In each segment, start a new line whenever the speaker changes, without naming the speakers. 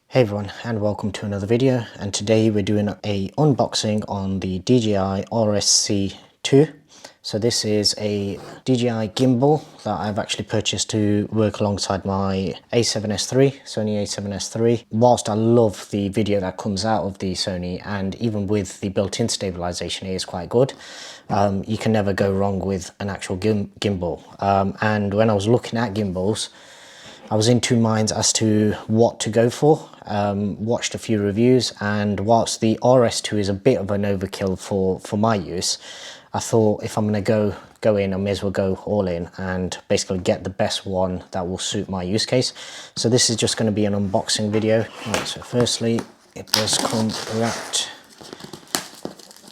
Hey everyone, and welcome to another video, and today we're doing a unboxing on the DJI RSC2. So this is a DJI gimbal that I've actually purchased to work alongside my A7S3, Sony A7S3. Whilst I love the video that comes out of the Sony, and even with the built-in stabilization, it is quite good. You can never go wrong with an actual gimbal. And when I was looking at gimbals, I was in two minds as to what to go for. Watched a few reviews, and whilst the RS2 is a bit of an overkill for my use, I thought if I'm going to go in, I may as well go all in and basically get the best one that will suit my use case. So this is just going to be an unboxing video. Right, so firstly, it does come wrapped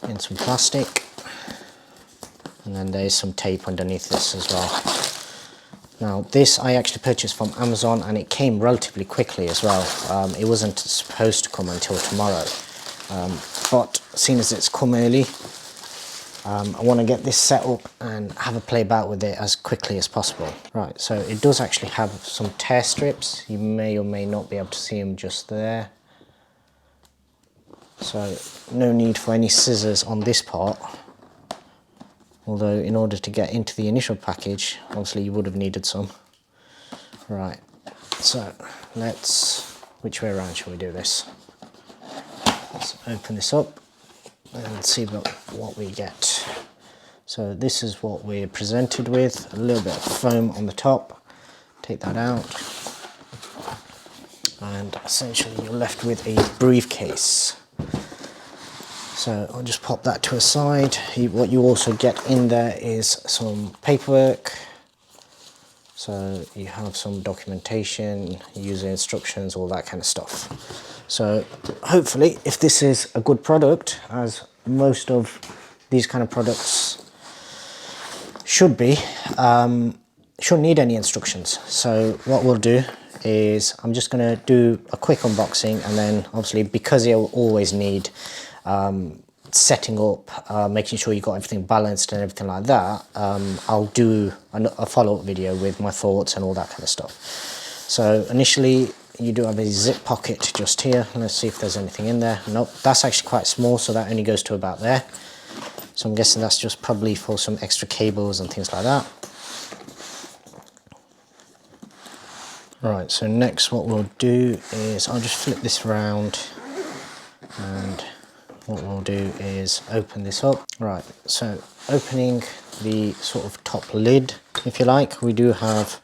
in some plastic, and then there's some tape underneath this as well. Now this I actually purchased from Amazon, and it came relatively quickly as well. It wasn't supposed to come until tomorrow, but seeing as it's come early, I want to get this set up and have a play about with it as quickly as possible. Right, so it does actually have some tear strips. You may or may not be able to see them just there. So no need for any scissors on this part. Although in order to get into the initial package, obviously you would have needed some. Right, so which way around shall we do this? Let's open this up and see what we get. So this is what we're presented with, a little bit of foam on the top. Take that out. And essentially you're left with a briefcase. So I'll just pop that to a side. What you also get in there is some paperwork. So you have some documentation, user instructions, all that kind of stuff. So hopefully, if this is a good product, as most of these kind of products should be, shouldn't need any instructions. So what we'll do is I'm just going to do a quick unboxing, and then obviously because you'll always need setting up, making sure you got everything balanced and everything like that, I'll do a follow-up video with my thoughts and all that kind of stuff. So initially you do have a zip pocket just here. Let's see if there's anything in there. Nope, that's actually quite small, so that only goes to about there. So I'm guessing that's just probably for some extra cables and things like that. Right, so next what we'll do is I'll just flip this around, and what we'll do is open this up. Right, so opening the sort of top lid, if you like, we do have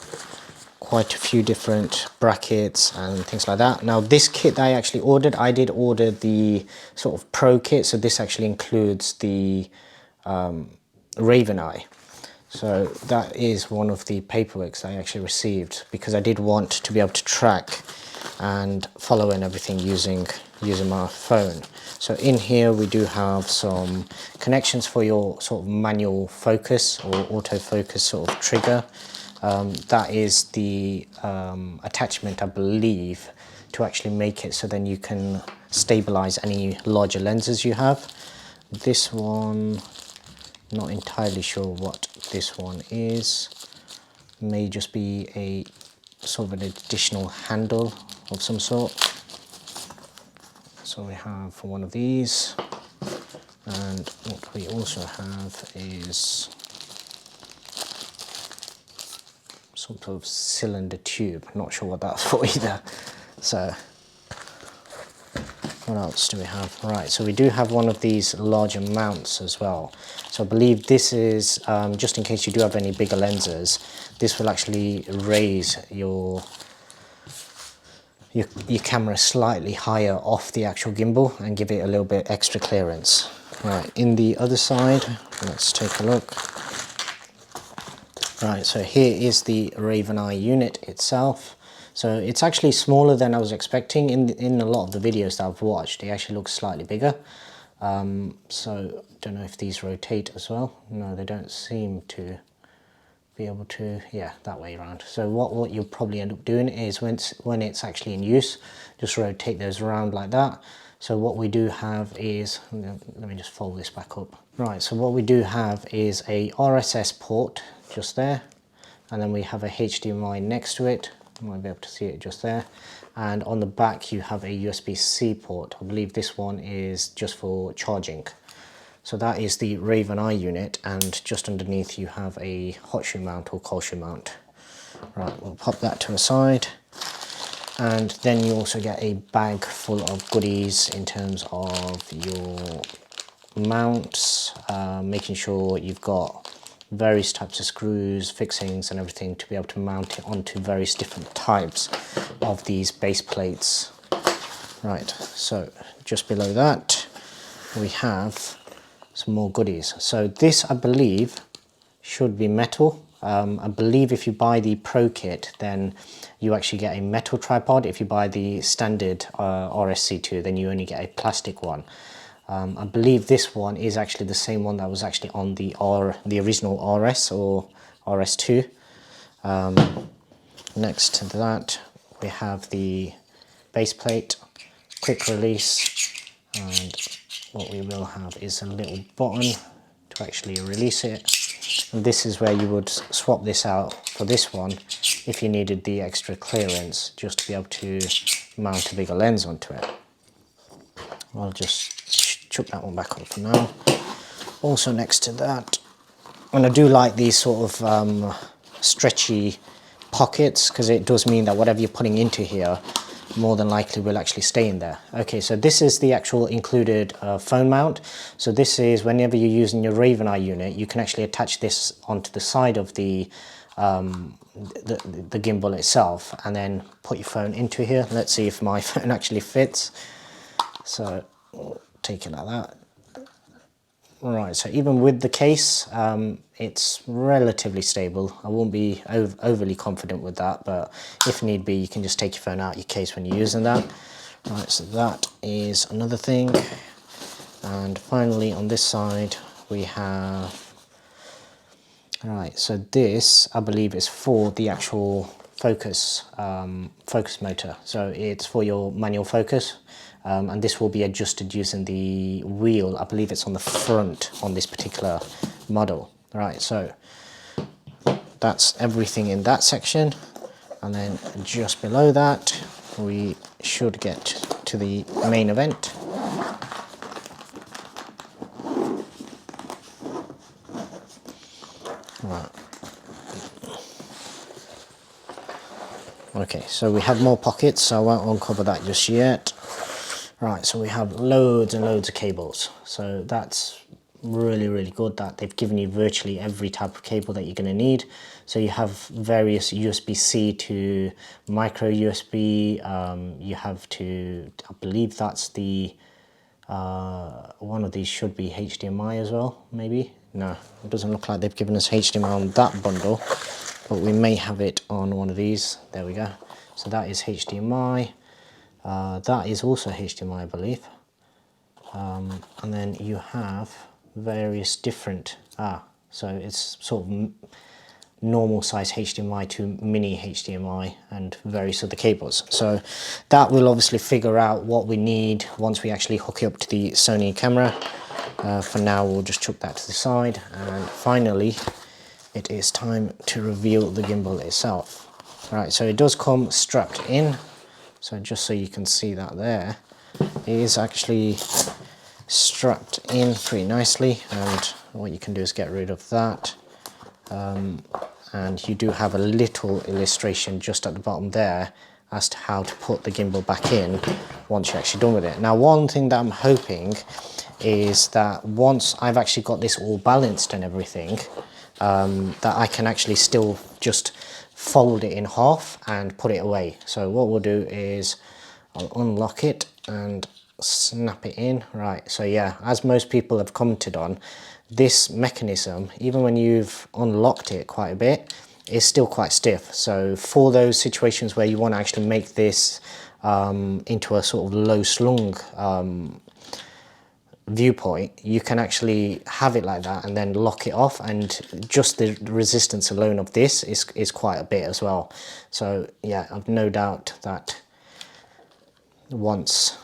quite a few different brackets and things like that. Now this kit that I actually ordered, I did order the sort of pro kit, so this actually includes the Raven Eye. So that is one of the paperworks I actually received, because I did want to be able to track and follow and everything using my phone. So in here we do have some connections for your sort of manual focus or autofocus sort of trigger. That is the attachment, I believe, to actually make it so then you can stabilize any larger lenses you have. This one, not entirely sure what this one is. May just be a sort of an additional handle of some sort. So we have one of these, and what we also have is some sort of cylinder tube. I'm not sure what that's for either. So what else do we have? Right, so we do have one of these larger mounts as well. So I believe this is just in case you do have any bigger lenses. This will actually raise your camera slightly higher off the actual gimbal and give it a little bit extra clearance. Right, in the other side, let's take a look. Right, so here is the Raven Eye unit itself. So it's actually smaller than I was expecting. In a lot of the videos that I've watched, it actually looks slightly bigger. So don't know if these rotate as well. No, they don't seem to be able to. Yeah, that way around. So what you'll probably end up doing is when it's actually in use, just rotate those around like that. So what we do have is, let me just fold this back up. Right, so what we do have is a RSS port just there, and then we have a HDMI next to it, You might be able to see it just there. And on the back you have a USB-C port. I believe this one is just for charging. So that is the Raven Eye unit, and just underneath you have a hot shoe mount or cold shoe mount. Right, we'll pop that to the side. And then you also get a bag full of goodies in terms of your mounts, making sure you've got various types of screws, fixings and everything to be able to mount it onto various different types of these base plates. Right, so just below that we have some more goodies. So this, I believe, should be metal. I believe if you buy the Pro kit, then you actually get a metal tripod. If you buy the standard RSC2, then you only get a plastic one. I believe this one is actually the same one that was actually on the original RS or RS2. Next to that, we have the base plate, quick release, and what we will have is a little button to actually release it. And this is where you would swap this out for this one if you needed the extra clearance, just to be able to mount a bigger lens onto it. I'll just chuck that one back on for now. Also next to that, and I do like these sort of stretchy pockets, because it does mean that whatever you're putting into here more than likely will actually stay in there. Okay, so this is the actual included phone mount. So this is whenever you're using your Raven Eye unit, you can actually attach this onto the side of the gimbal itself, and then put your phone into here. Let's see if my phone actually fits. So we'll take it like that. Right, so even with the case, it's relatively stable. I won't be overly confident with that, but if need be, you can just take your phone out of your case when you're using that. Right, so that is another thing. And finally on this side, we have, right, so this, I believe, is for the actual focus motor. So it's for your manual focus. And this will be adjusted using the wheel. I believe it's on the front on this particular model. Right, so that's everything in that section, and then just below that we should get to the main event. Right. Okay, so we have more pockets, so I won't uncover that just yet. Right, so we have loads and loads of cables. So that's really good that they've given you virtually every type of cable that you're going to need. So you have various USB-C to micro USB. You have to, I believe that's the, one of these should be HDMI as well, maybe? No, it doesn't look like they've given us HDMI on that bundle, but we may have it on one of these. There we go. So that is HDMI. That is also HDMI, I believe. And then you have various different, so it's sort of normal size HDMI to mini HDMI and various other cables. So that will obviously figure out what we need once we actually hook it up to the Sony camera. For now, we'll just chuck that to the side. And finally, it is time to reveal the gimbal itself. Right, so it does come strapped in. So just so you can see that there, it is actually strapped in pretty nicely, and what you can do is get rid of that. And you do have a little illustration just at the bottom there as to how to put the gimbal back in once you're actually done with it. Now, one thing that I'm hoping is that once I've actually got this all balanced and everything, that I can actually still just fold it in half and put it away. So what we'll do is I'll unlock it and snap it in. Right, so yeah, as most people have commented on, this mechanism, even when you've unlocked it quite a bit, is still quite stiff. So for those situations where you want to actually make this into a sort of low slung viewpoint, you can actually have it like that and then lock it off, and just the resistance alone of this is quite a bit as well. So yeah, I've no doubt that once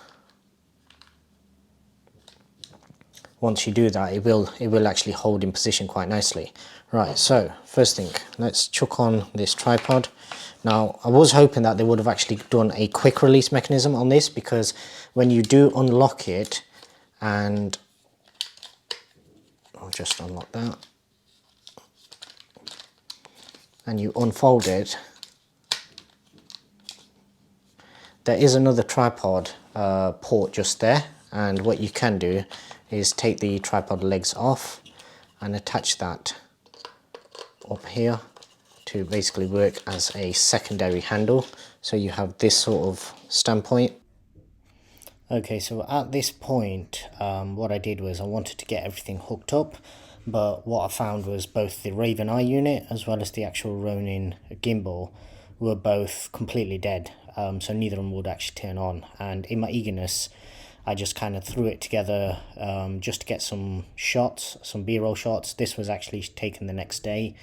you do that, it will actually hold in position quite nicely. Right, so first thing, let's chuck on this tripod. Now, I was hoping that they would have actually done a quick release mechanism on this, because when you do unlock it, and I'll just unlock that, and you unfold it, there is another tripod port just there, and what you can do is take the tripod legs off and attach that up here to basically work as a secondary handle, so you have this sort of standpoint. Okay, so at this point, what I did was I wanted to get everything hooked up, but what I found was both the Raven Eye unit as well as the actual Ronin gimbal were both completely dead, so neither of them would actually turn on, and in my eagerness I just kind of threw it together just to get some shots, some B-roll shots. This was actually taken the next day,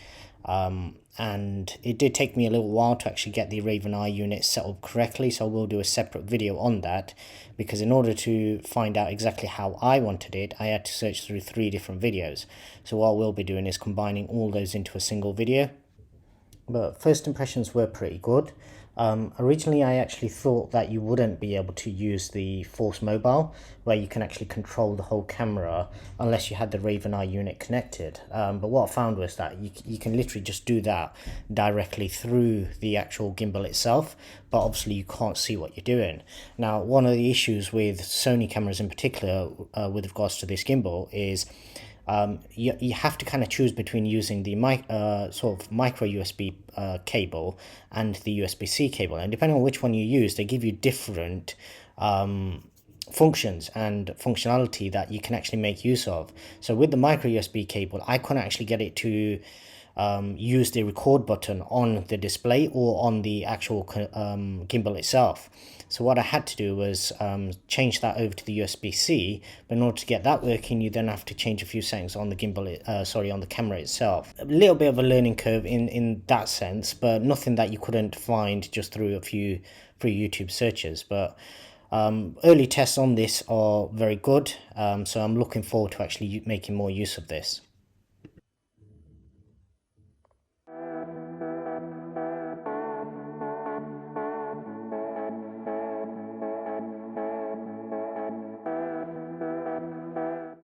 and it did take me a little while to actually get the Raven Eye unit set up correctly, so I will do a separate video on that, because in order to find out exactly how I wanted it, I had to search through 3 different videos. So what I will be doing is combining all those into a single video. But first impressions were pretty good. Originally I actually thought that you wouldn't be able to use the Force Mobile, where you can actually control the whole camera unless you had the Raven Eye unit connected. But what I found was that you can literally just do that directly through the actual gimbal itself, but obviously you can't see what you're doing. Now, one of the issues with Sony cameras in particular with regards to this gimbal is you have to kind of choose between using the sort of micro USB cable and the USB-C cable, and depending on which one you use, they give you different functions and functionality that you can actually make use of. So with the micro USB cable, I couldn't actually get it to use the record button on the display or on the actual gimbal itself. So what I had to do was change that over to the USB-C, but in order to get that working, you then have to change a few settings on the gimbal, on the camera itself. A little bit of a learning curve in that sense, but nothing that you couldn't find just through a few free YouTube searches. But early tests on this are very good, so I'm looking forward to actually making more use of this.